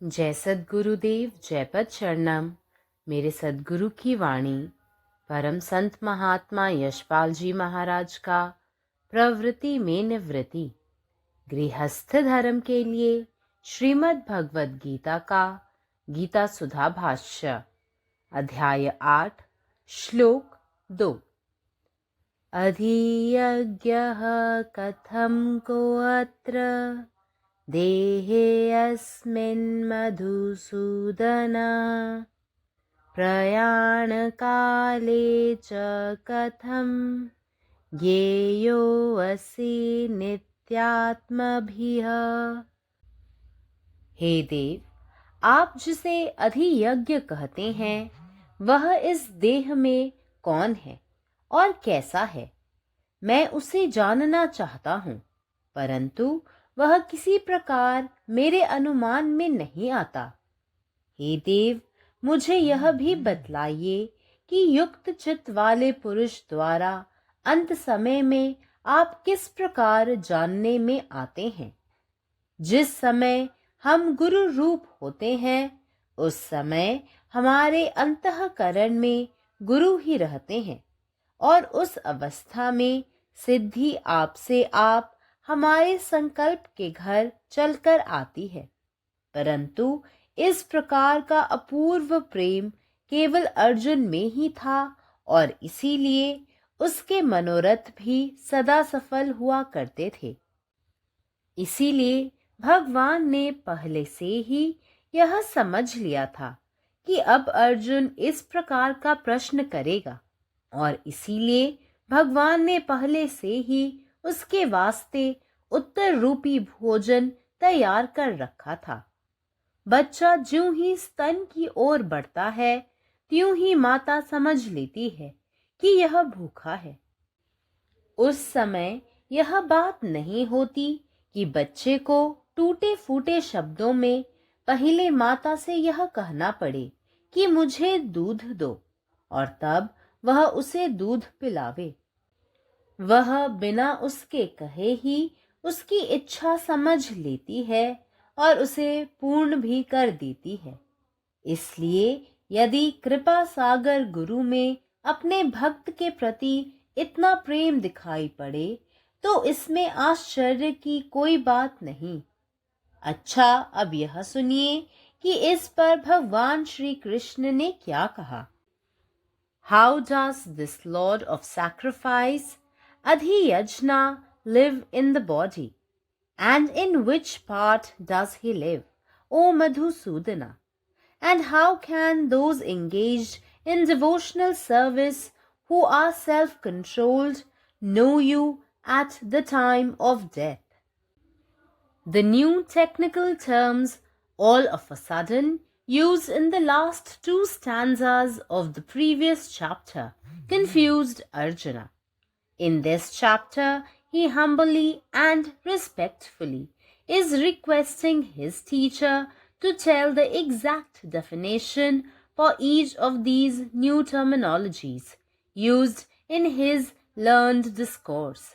जय सद्गुरुदेव, जय पद शरणम। मेरे सद्गुरु की वाणी परम संत महात्मा यशपाल जी महाराज का प्रवृत्ति में निवृत्ति गृहस्थ धर्म के लिए श्रीमद् भगवद गीता का गीता सुधा भाष्य अध्याय 8 श्लोक 2। अधियज्ञः कथं कोऽत्र देहे अस्मिन् मधुसूदन प्रयाणकाले च कथं ज्ञेयोऽसि नित्यात्मभिः। हे देव, आप जिसे अधियज्ञ कहते हैं वह इस देह में कौन है और कैसा है? मैं उसे जानना चाहता हूँ, परंतु वह किसी प्रकार मेरे अनुमान में नहीं आता। हे देव, मुझे यह भी बतलाइए कि युक्त चित्त वाले पुरुष द्वारा अंत समय में आप किस प्रकार जानने में आते हैं। जिस समय हम गुरु रूप होते हैं उस समय हमारे अंतःकरण में गुरु ही रहते हैं और उस अवस्था में सिद्धि आपसे आप हमारे संकल्प के घर चलकर आती है। परंतु इस प्रकार का अपूर्व प्रेम केवल अर्जुन में ही था और इसीलिए उसके मनोरथ भी सदा सफल हुआ करते थे। इसीलिए भगवान ने पहले से ही यह समझ लिया था कि अब अर्जुन इस प्रकार का प्रश्न करेगा और इसीलिए भगवान ने पहले से ही उसके वास्ते उत्तर रूपी भोजन तैयार कर रखा था। बच्चा ज्यों ही स्तन की ओर बढ़ता है त्यों ही माता समझ लेती है कि यह भूखा है। उस समय यह बात नहीं होती कि बच्चे को टूटे फूटे शब्दों में पहले माता से यह कहना पड़े कि मुझे दूध दो और तब वह उसे दूध पिलावे। वह बिना उसके कहे ही उसकी इच्छा समझ लेती है और उसे पूर्ण भी कर देती है। इसलिए यदि कृपा सागर गुरु में अपने भक्त के प्रति इतना प्रेम दिखाई पड़े तो इसमें आश्चर्य की कोई बात नहीं। अच्छा, अब यह सुनिए कि इस पर भगवान श्री कृष्ण ने क्या कहा। How does this Lord of sacrifice, Adhiyajna, live in the body? And in which part does he live, O Madhusudana? And how can those engaged in devotional service who are self-controlled know you at the time of death? The new technical terms all of a sudden used in the last two stanzas of the previous chapter confused Arjuna. In this chapter, he humbly and respectfully is requesting his teacher to tell the exact definition for each of these new terminologies used in his learned discourse.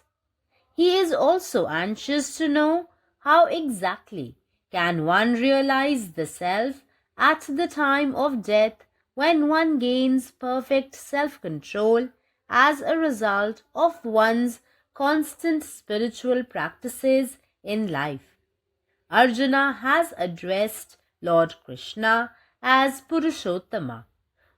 He is also anxious to know how exactly can one realize the self at the time of death when one gains perfect self-control as a result of one's constant spiritual practices in life. Arjuna has addressed Lord Krishna as Purushottama,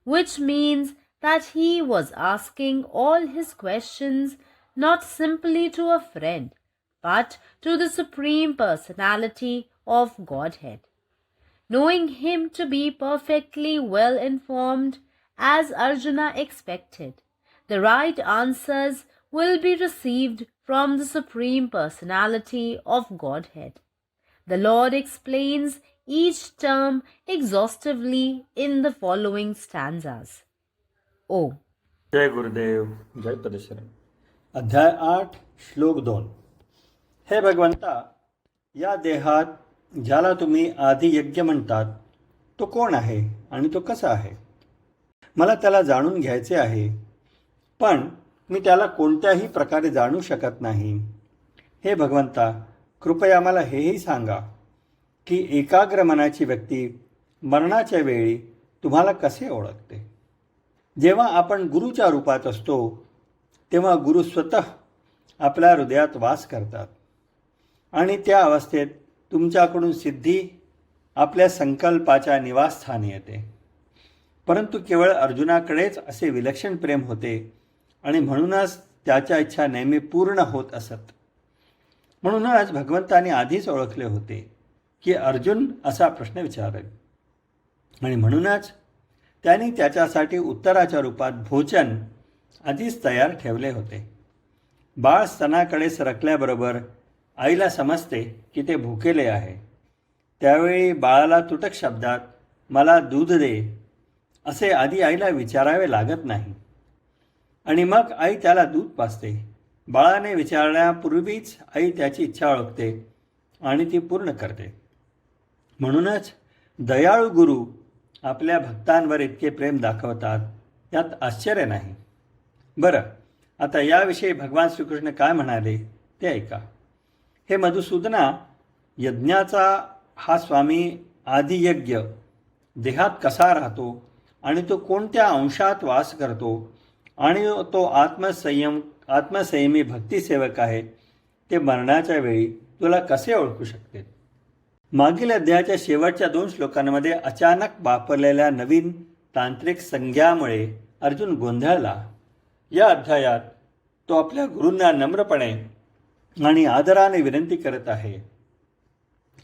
which means that he was asking all his questions not simply to a friend, but to the Supreme Personality of Godhead. Knowing him to be perfectly well informed, as Arjuna expected, the right answers will be received from the Supreme Personality of Godhead. The Lord explains each term exhaustively in the following stanzas. Om. जय गुरुदेव, जय पदेश्वर। अध्याय 8 श्लोक 2। हे भगवंता, या देहात ज्याला तुम्ही आधी यज्ञ म्हणतात तो कोण आहे आणि तो कसा आहे? मला त्याला जाणून घ्यायचे आहे, पण मी त्याला कोणत्याही प्रकारे जाणू शकत नाही. हे भगवंता, कृपया मला हेही सांगा की एकाग्र मनाची व्यक्ती मरणाच्या वेळी तुम्हाला कसे ओळखते? जेव्हा आपण गुरुच्या रूपात असतो तेव्हा गुरु स्वतः आपल्या हृदयात वास करतात आणि त्या अवस्थेत तुमच्याकडून सिद्धी आपल्या संकल्पाच्या निवासस्थानी येते. परंतु केवळ अर्जुनाकडेच असे विलक्षण प्रेम होते आणि म्हणूनच त्याच्या इच्छा नेहमी पूर्ण होत असत. म्हणूनच भगवंताने आधीच ओळखले होते की अर्जुन असा प्रश्न विचारेल आणि म्हणूनच त्यांनी त्याच्यासाठी उत्तराच्या रूपात भोजन आधीच तयार ठेवले होते. बाळ स्तनाकडे सरकल्याबरोबर आईला समजते की ते भुकेले आहे. त्यावेळी बाळाला तुटक शब्दात मला दूध दे असे आधी आईला विचारावे लागत नाही आणि मग आई त्याला दूध पाजते. बाळाने विचारण्यापूर्वीच आई त्याची इच्छा ओळखते आणि ती पूर्ण करते. म्हणूनच दयाळू गुरु आपल्या भक्तांवर इतके प्रेम दाखवतात यात आश्चर्य नाही. बरं, आता याविषयी भगवान श्रीकृष्ण काय म्हणाले ते ऐका. हे मधुसूदना, यज्ञाचा हा स्वामी आदियज्ञ देहात कसा राहतो आणि तो कोणत्या अंशात वास करतो आणि तो आत्मसंयमी भक्तिसेवक आहे ते मरणाच्या वेळी तुला कसे ओळखू शकते? मागील अध्यायाच्या शेवटच्या 2 श्लोकांमध्ये अचानक वापरलेल्या नवीन तांत्रिक संज्ञामुळे अर्जुन गोंधळला. या अध्यायात तो आपल्या गुरूंना नम्रपणे आणि आदराने विनंती करत आहे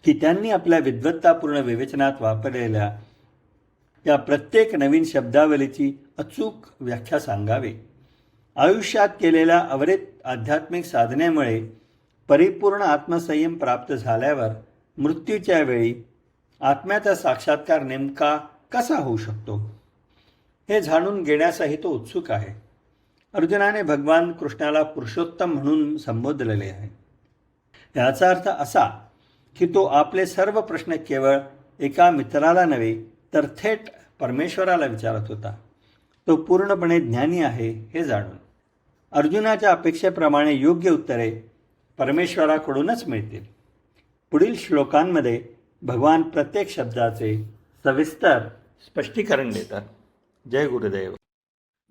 की त्यांनी आपल्या विद्वत्तापूर्ण विवेचनात वापरलेल्या या प्रत्येक नवीन शब्दावलीची अचूक व्याख्या सांगावी. आयुष्यात केलेल्या अविरत आध्यात्मिक साधनेमुळे परिपूर्ण आत्मसंयम प्राप्त झाल्यावर मृत्यूच्या वेळी आत्म्याचा साक्षात्कार नेमका कसा होऊ शकतो हे जाणून घेण्यासही तो उत्सुक आहे. अर्जुनाने भगवान कृष्णाला पुरुषोत्तम म्हणून संबोधलेले आहे. याचा अर्थ असा की तो आपले सर्व प्रश्न केवळ एका मित्राला नव्हे तर थेट परमेश्वराला विचारत होता. तो पूर्णपणे ज्ञानी आहे हे जाणून. अर्जुनाच्या अपेक्षेप्रमाणे योग्य उत्तरे परमेश्वराकडूनच मिळतील. पुढील श्लोकांमध्ये भगवान प्रत्येक शब्दाचे सविस्तर स्पष्टीकरण देतात. जय गुरुदेव.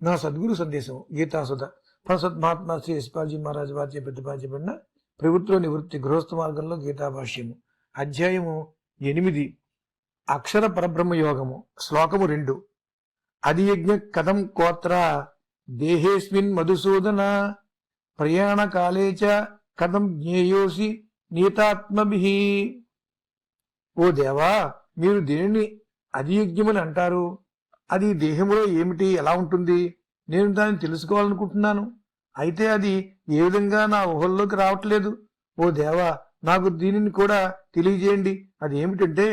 నా సద్గురు సందేశం గీతాసుధ ఫలసత్ మహాత్మా శ్రీ యశ్పాల్జీ మహారాజ్ వారిచే ప్రతిపాదించబడిన ప్రవృత్తిలో నివృత్తి గృహస్థ మార్గంలో గీతా భాష్యము అధ్యాయము 8 అక్షర పరబ్రహ్మ యోగము శ్లోకము 2 అధియజ్ఞ కథం కోత్ర దేహేస్మిన్ మధుసూదన ప్రయాణ కాలే చ కథం జ్ఞేయోసి నీతాత్మభిః. ఓ దేవా, మీరు దేనిని అధియజ్ఞమని అంటారు? అది దేహంలో ఏమిటి, ఎలా ఉంటుంది? నేను దాన్ని తెలుసుకోవాలనుకుంటున్నాను. అయితే అది ఏ విధంగా నా ఊహల్లోకి రావట్లేదు. ఓ దేవా, నాకు దీనిని కూడా తెలియజేయండి. అది ఏమిటంటే,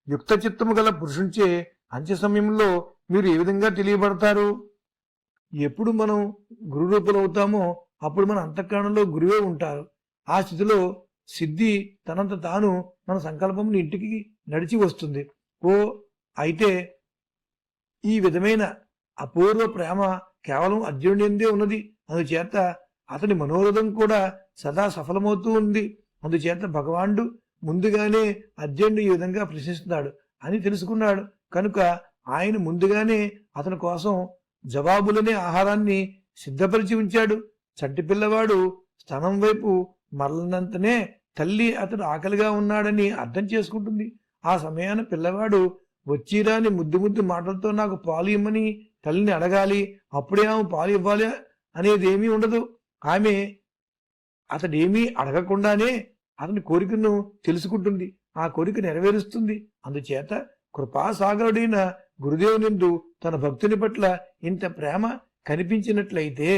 యుక్త చిత్తము గల పురుషుంచే అంత్య సమయంలో మీరు ఏ విధంగా తెలియబడతారు? ఎప్పుడు మనం గురు రూపులవుతామో అప్పుడు మన అంతఃకరణలో గురువే ఉంటారు. ఆ స్థితిలో సిద్ధి తనంత తాను మన సంకల్పంని ఇంటికి నడిచి వస్తుంది. అయితే ఈ విధమైన అపూర్వ ప్రేమ కేవలం అర్జునుడి యందే ఉన్నది. అందుచేత అతని మనోరథం కూడా సదా సఫలమవుతూ ఉంది. అందుచేత భగవానుడు ముందుగానే అర్జునుడు ఈ విధంగా ప్రశ్నిస్తున్నాడు అని తెలుసుకున్నాడు. కనుక ఆయన ముందుగానే అతని కోసం జవాబులనే ఆహారాన్ని సిద్ధపరిచి ఉంచాడు. చంటి పిల్లవాడు స్తనం వైపు మరలనంతనే తల్లి అతడు ఆకలిగా ఉన్నాడని అర్థం చేసుకుంటుంది. ఆ సమయాన పిల్లవాడు వచ్చిరాని ముద్దు మాటలతో నాకు పాలు ఇమ్మని తల్లిని అడగాలి, అప్పుడే ఆమె పాలు ఇవ్వాలి అనేదేమీ ఉండదు. ఆమె అతడేమీ అడగకుండానే అతని కోరికను తెలుసుకుంటుంది, ఆ కోరిక నెరవేరుస్తుంది. అందుచేత కృపాసాగరుడైన గురుదేవునిందు తన భక్తుని పట్ల ఇంత ప్రేమ కనిపించినట్లయితే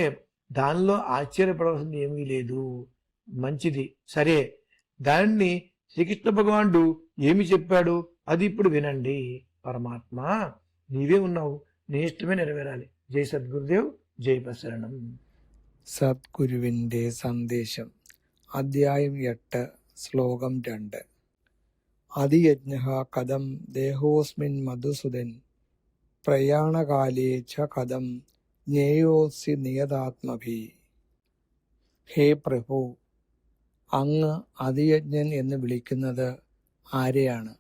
దానిలో ఆశ్చర్యపడవలసింది ఏమీ లేదు. మంచిది, సరే. దానిని శ్రీకృష్ణ భగవానుడు ఏమి చెప్పాడు అది ఇప్పుడు వినండి. పరమాత్మ, నీవే ఉన్నావు, నీ ఇష్టమే నెరవేరాలి. జై సద్గురుదేవ్, జై ప్రసరణం. സദ്ഗുരുവിൻ്റെ സന്ദേശം അധ്യായം 8 ശ്ലോകം 2 അതിയജ്ഞഃ കഥം ദേഹോസ്മിൻ മധുസൂദൻ പ്രയാണകാലേ ച കഥം ജ്ഞേയോസി നിയതാത്മഭി. ഹേ പ്രഭു, അങ്ങ് അതിയജ്ഞൻ എന്ന് വിളിക്കുന്നത് ആരെയാണ്?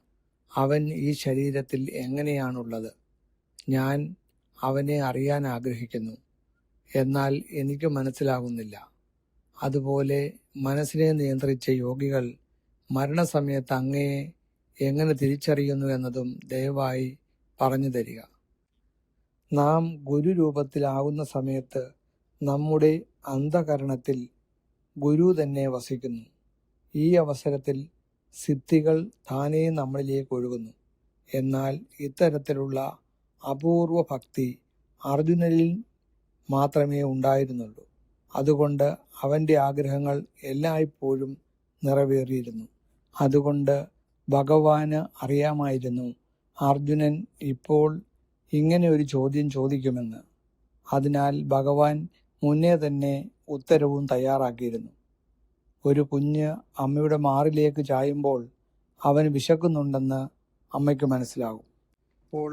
അവൻ ഈ ശരീരത്തിൽ എങ്ങനെയാണുള്ളത്? ഞാൻ അവനെ അറിയാൻ ആഗ്രഹിക്കുന്നു, എന്നാൽ എനിക്ക് മനസ്സിലാകുന്നില്ല. അതുപോലെ മനസ്സിനെ നിയന്ത്രിച്ച യോഗികൾ മരണസമയത്ത് അങ്ങയെ എങ്ങനെ തിരിച്ചറിയുന്നു എന്നതും ദയവായി പറഞ്ഞു തരിക. നാം ഗുരുരൂപത്തിലാകുന്ന സമയത്ത് നമ്മുടെ അന്ധകരണത്തിൽ ഗുരു തന്നെ വസിക്കുന്നു. ഈ അവസരത്തിൽ സിദ്ധികൾ താനേ നമ്മളിലേക്ക് ഒഴുകുന്നു. എന്നാൽ ഇത്തരത്തിലുള്ള അപൂർവ ഭക്തി അർജുനനിൽ മാത്രമേ ഉണ്ടായിരുന്നുള്ളൂ. അതുകൊണ്ട് അവൻ്റെ ആഗ്രഹങ്ങൾ എല്ലായ്പ്പോഴും നിറവേറിയിരുന്നു. അതുകൊണ്ട് ഭഗവാന് അറിയാമായിരുന്നു അർജുനൻ ഇപ്പോൾ ഇങ്ങനെ ഒരു ചോദ്യം ചോദിക്കുമെന്ന്. അതിനാൽ ഭഗവാൻ മുന്നേ തന്നെ ഉത്തരവും തയ്യാറാക്കിയിരുന്നു. ഒരു കുഞ്ഞ് അമ്മയുടെ മാറിലേക്ക് ചായുമ്പോൾ അവന് വിശക്കുന്നുണ്ടെന്ന് അമ്മയ്ക്ക് മനസ്സിലാകും. അപ്പോൾ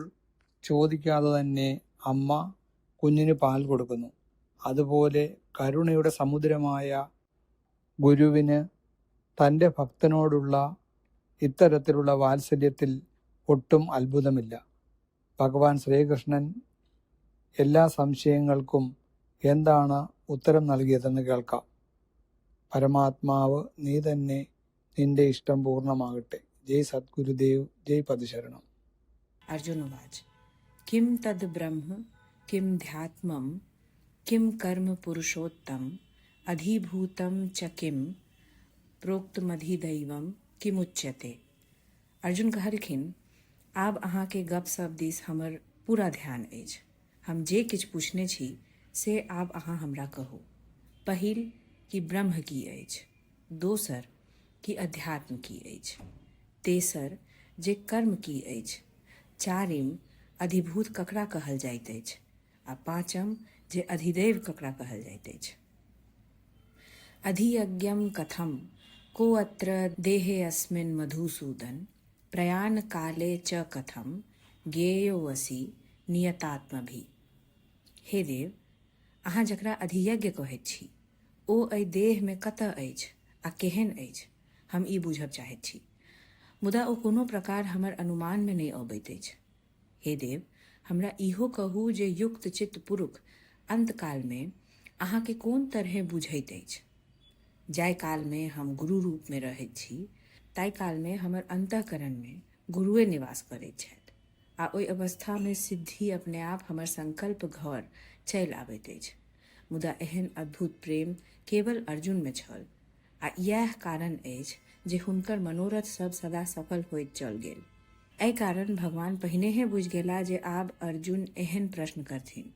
ചോദിക്കാതെ തന്നെ അമ്മ കുഞ്ഞിന് പാൽ കൊടുക്കുന്നു. അതുപോലെ കരുണയുടെ സമുദ്രമായ ഗുരുവിന് തൻ്റെ ഭക്തനോടുള്ള ഇത്തരത്തിലുള്ള വാത്സല്യത്തിൽ ഒട്ടും അത്ഭുതമില്ല. ഭഗവാൻ ശ്രീകൃഷ്ണൻ എല്ലാ സംശയങ്ങൾക്കും എന്താണ് ഉത്തരം നൽകിയതെന്ന് കേൾക്കാം. പരമാത്മാവ് നീ തന്നെ, നിന്റെ ഇഷ്ടം പൂർണ്ണമാകട്ടെ. ജയ് സദ്ഗുരുദേവ്, ജയ് പദശരണം. अर्जुनवाच किं तद् ब्रह्म किं ध्यात्मं किं कर्म पुरुषोत्तम अधिभूतं च किं प्रोक्तमधिदैवं किमुच्यते। अर्जुन कहलखिन आब अहाँ के गप सप दिस हमर पूरा ध्यान अछि। हम जे किछ पूछने छी से आब अहाँ हमरा कहू। पहिल कि ब्रह्म की अछि, दोसर कि अध्यात्म की अछि, तेसर जे कर्म की अछि, चारिम अधिभूत ककरा कहल जाइत अछि, आ पाँचम जे अधिदैव ककरा कहल जाइत अछि। अधियज्ञम कथम को अत्र देहे अस्मिन् मधुसूदन प्रयाण काले च कथम ज्ञेयोऽसि नियतात्मभि। हे देव, अहाँ जकरा अधियज्ञ कहैत छी ओ एहि देह में कतऽ अछि आ केहन अछि, हम ई बुझब चाहैत छी। मुदा ओ कोनो प्रकार हमर अनुमान में नहीं अबैत अछि। हे देव, हमरा इहो कहू जे युक्त चित्त पुरुष अंतकाल में अहाँ के कोन तरहे बुझैत अछि। जाय काल में हम गुरु रूप में रहैत छी, ताय काल में हमर अंतःकरण में गुरुए निवास करैत छथि, आ ओहि अवस्था में सिद्धि अपने आप हमर संकल्प घर चलि आबैत अछि। मुदा एहन अद्भुत प्रेम केवल अर्जुन में छल, आ इएह कारण अछि जे हुनकर मनोरथ सब सदा सफल होइत चल गेल। एहि कारण भगवान पहिनेहे बुझि गेला जे आब अर्जुन एहन प्रश्न करथिन,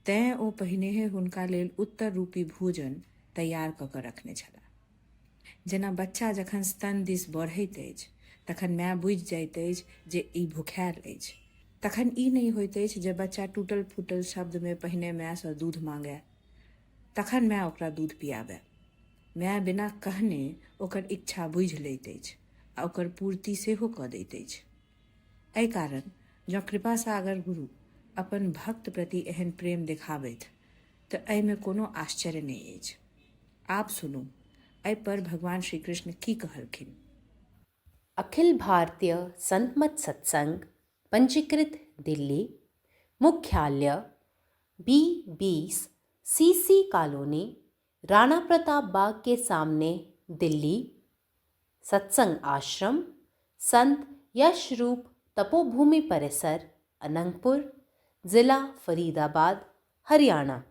तेँ ओ पहिनेहे हुनका लेल उत्तर रूपी भोजन तैयार कऽ कऽ रखने छलाह। जेना बच्चा जखन स्तन दिस बढ़ैत अछि तखन माय बुझि जाइत अछि जे ई भुखायल अछि। तखन ई नहि होइत अछि जे बच्चा टूटल फूटल शब्द में पहिने मायसँ दूध मांगय, तखन माय ओकरा दूध पियाबय। माय बिना कहने ओकर इच्छा बुझि लैत अछि आ ओकर पूर्ति सेहो कऽ दैत अछि। एहि कारण जँ कृपा सागर गुरु अपन भक्त प्रति एहन प्रेम देखाबथि तऽ एहिमे कोनो आश्चर्य नहि अछि। आप सुनू एहि पर भगवान श्री कृष्ण की कहलखिन। अखिल भारतीय संतमत सत्संग पंजीकृत दिल्ली, मुख्यालय B20 CC colony, Rana Pratap Bagh के सामने, दिल्ली। सत्संग आश्रम संत यशरूप तपोभूमि परिसर, अनंगपुर, जिला फरीदाबाद, हरियाणा।